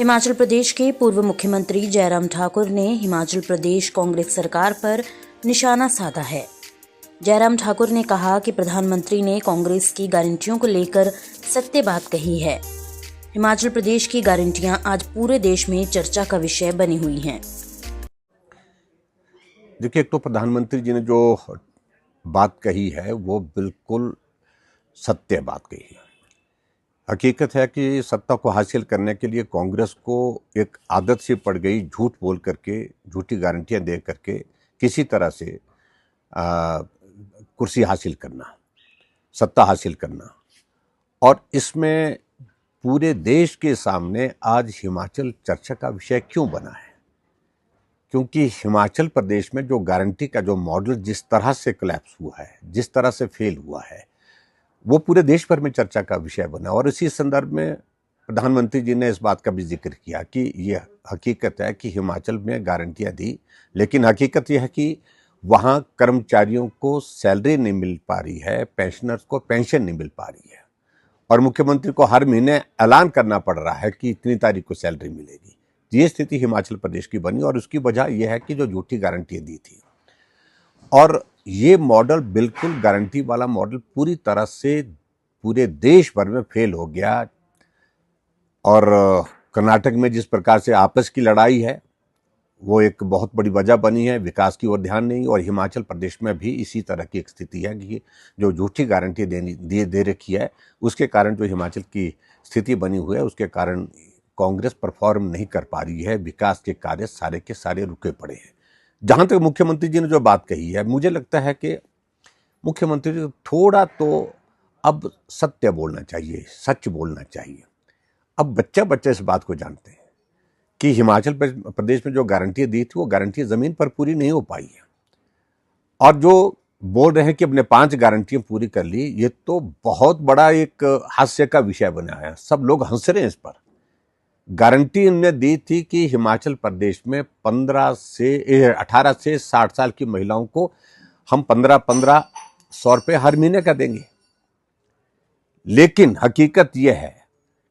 हिमाचल प्रदेश के पूर्व मुख्यमंत्री जयराम ठाकुर ने हिमाचल प्रदेश कांग्रेस सरकार पर निशाना साधा है। जयराम ठाकुर ने कहा कि प्रधानमंत्री ने कांग्रेस की गारंटियों को लेकर सत्य बात कही है। हिमाचल प्रदेश की गारंटियां आज पूरे देश में चर्चा का विषय बनी हुई हैं। देखिए, एक तो प्रधानमंत्री जी ने जो बात कही है वो बिल्कुल सत्य बात कही है। हकीकत है कि सत्ता को हासिल करने के लिए कांग्रेस को एक आदत सी पड़ गई झूठ बोल करके, झूठी गारंटियां दे करके किसी तरह से कुर्सी हासिल करना, सत्ता हासिल करना। और इसमें पूरे देश के सामने आज हिमाचल चर्चा का विषय क्यों बना है? क्योंकि हिमाचल प्रदेश में जो गारंटी का जो मॉडल जिस तरह से कोलैप्स हुआ है, जिस तरह से फेल हुआ है, वो पूरे देश भर में चर्चा का विषय बना। और इसी संदर्भ में प्रधानमंत्री जी ने इस बात का भी जिक्र किया कि ये हकीकत है कि हिमाचल में गारंटियां दी, लेकिन हकीकत यह है कि वहाँ कर्मचारियों को सैलरी नहीं मिल पा रही है, पेंशनर्स को पेंशन नहीं मिल पा रही है, और मुख्यमंत्री को हर महीने ऐलान करना पड़ रहा है कि इतनी तारीख को सैलरी मिलेगी। ये स्थिति हिमाचल प्रदेश की बनी, और उसकी वजह यह है कि जो झूठी गारंटियां दी थी। और ये मॉडल, बिल्कुल गारंटी वाला मॉडल, पूरी तरह से पूरे देश भर में फेल हो गया। और कर्नाटक में जिस प्रकार से आपस की लड़ाई है वो एक बहुत बड़ी वजह बनी है, विकास की ओर ध्यान नहीं। और हिमाचल प्रदेश में भी इसी तरह की एक स्थिति है कि जो झूठी गारंटी दे रखी है, उसके कारण जो हिमाचल की स्थिति बनी हुई है, उसके कारण कांग्रेस परफॉर्म नहीं कर पा रही है। विकास के कार्य सारे के सारे रुके पड़े हैं। जहां तक मुख्यमंत्री जी ने जो बात कही है, मुझे लगता है कि मुख्यमंत्री जी थोड़ा तो अब सत्य बोलना चाहिए, सच बोलना चाहिए। अब बच्चा इस बात को जानते हैं कि हिमाचल प्रदेश में जो गारंटियां दी थी वो गारंटियां जमीन पर पूरी नहीं हो पाई है। और जो बोल रहे हैं कि अपने 5 गारंटियां पूरी कर ली, ये तो बहुत बड़ा एक हास्य का विषय बना है। सब लोग हंस रहे हैं इस पर। गारंटी इनने दी थी कि हिमाचल प्रदेश में 18 से 60 साल की महिलाओं को हम 1500 रुपये हर महीने का देंगे। लेकिन हकीकत यह है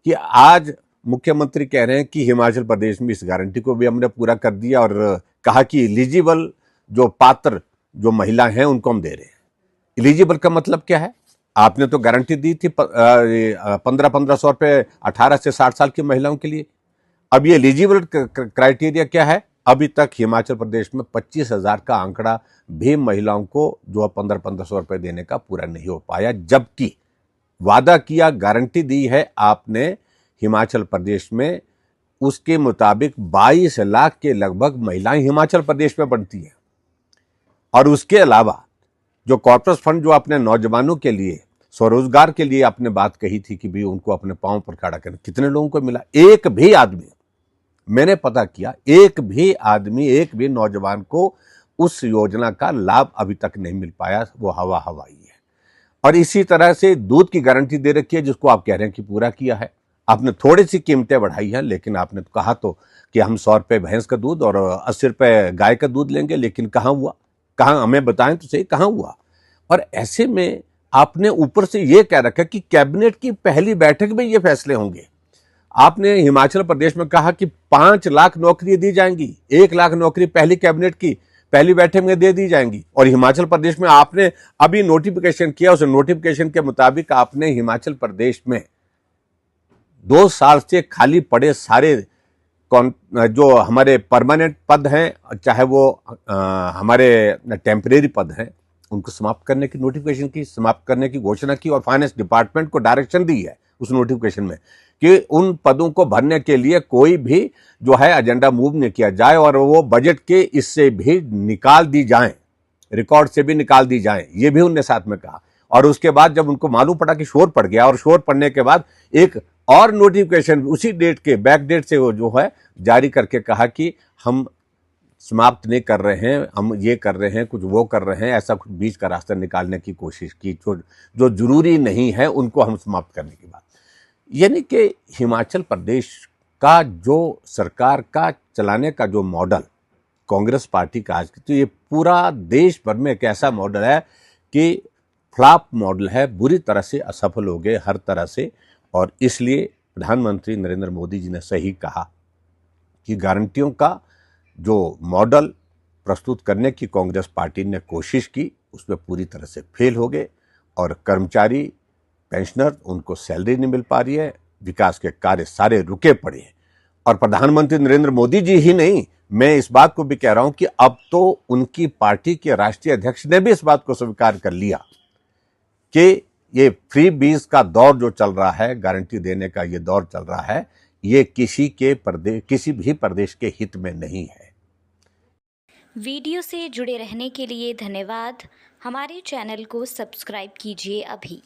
कि आज मुख्यमंत्री कह रहे हैं कि हिमाचल प्रदेश में इस गारंटी को भी हमने पूरा कर दिया, और कहा कि एलिजिबल जो पात्र जो महिला हैं उनको हम दे रहे हैं। एलिजिबल का मतलब क्या है? आपने तो गारंटी दी थी 1500 रुपये 18 से 60 साल की महिलाओं के लिए। अब ये एलिजिबल क्राइटेरिया क्या है? अभी तक हिमाचल प्रदेश में 25,000 का आंकड़ा भी महिलाओं को जो 1500 रुपये देने का पूरा नहीं हो पाया, जबकि वादा किया, गारंटी दी है आपने हिमाचल प्रदेश में, उसके मुताबिक 22 लाख के लगभग महिलाएं हिमाचल प्रदेश में बनती हैं। और उसके अलावा जो कॉर्पस फंड जो आपने नौजवानों के लिए, स्वरोजगार के लिए आपने बात कही थी कि भी उनको अपने पांव पर खड़ा करना, कितने लोगों को मिला? एक भी आदमी, मैंने पता किया, एक भी आदमी, एक भी नौजवान को उस योजना का लाभ अभी तक नहीं मिल पाया। वो हवाई है। और इसी तरह से दूध की गारंटी दे रखी है, जिसको आप कह रहे हैं कि पूरा किया है। आपने थोड़ी सी कीमतें बढ़ाई हैं, लेकिन आपने तो कहा तो कि हम 100 रुपये भैंस का दूध और 80 रुपये गाय का दूध लेंगे, लेकिन कहाँ हुआ? कहाँ? हमें बताएं तो सही, कहाँ हुआ? और ऐसे में आपने ऊपर से ये कह रखा कि कैबिनेट की पहली बैठक में ये फैसले होंगे। आपने हिमाचल प्रदेश में कहा कि 5 लाख नौकरी दी जाएंगी, 1 लाख नौकरी पहली कैबिनेट की पहली बैठक में दे दी जाएंगी। और हिमाचल प्रदेश में आपने अभी नोटिफिकेशन किया, उस नोटिफिकेशन के मुताबिक आपने हिमाचल प्रदेश में 2 साल से खाली पड़े सारे जो हमारे परमानेंट पद हैं, चाहे वो हमारे टेम्परेरी पद हैं, उनको समाप्त करने की नोटिफिकेशन की, समाप्त करने की घोषणा की। और फाइनेंस डिपार्टमेंट को डायरेक्शन दी है उस नोटिफिकेशन में कि उन पदों को भरने के लिए कोई भी जो है एजेंडा मूव नहीं किया जाए, और वो बजट के इससे भी निकाल दी जाएं, रिकॉर्ड से भी निकाल दी जाएं। ये भी उनने साथ में कहा। और उसके बाद जब उनको मालूम पड़ा कि शोर पड़ गया, और शोर पड़ने के बाद एक और नोटिफिकेशन उसी डेट के बैक डेट से वो जो है जारी करके कहा कि हम समाप्त नहीं कर रहे हैं, हम ये कर रहे हैं, कुछ वो कर रहे हैं, ऐसा कुछ बीच का रास्ता निकालने की कोशिश की, जो जरूरी नहीं है उनको हम समाप्त करने की बात। यानी कि हिमाचल प्रदेश का जो सरकार का चलाने का जो मॉडल कांग्रेस पार्टी का आज, तो ये पूरा देश भर में एक ऐसा मॉडल है कि फ्लॉप मॉडल है, बुरी तरह से असफल हो गए हर तरह से। और इसलिए प्रधानमंत्री नरेंद्र मोदी जी ने सही कहा कि गारंटियों का जो मॉडल प्रस्तुत करने की कांग्रेस पार्टी ने कोशिश की उसमें पूरी तरह से फेल हो गए और कर्मचारी पेंशनर उनको सैलरी नहीं मिल पा रही है, विकास के कार्य सारे रुके पड़े हैं। और प्रधानमंत्री नरेंद्र मोदी जी ही नहीं, मैं इस बात को भी कह रहा हूं कि अब तो उनकी पार्टी के राष्ट्रीय अध्यक्ष ने भी इस बात को स्वीकार कर लिया कि ये फ्री बीज का दौर जो चल रहा है, गारंटी देने का ये दौर चल रहा है, ये किसी भी प्रदेश के हित में नहीं है। वीडियो से जुड़े रहने के लिए धन्यवाद। हमारे चैनल को सब्सक्राइब कीजिए अभी।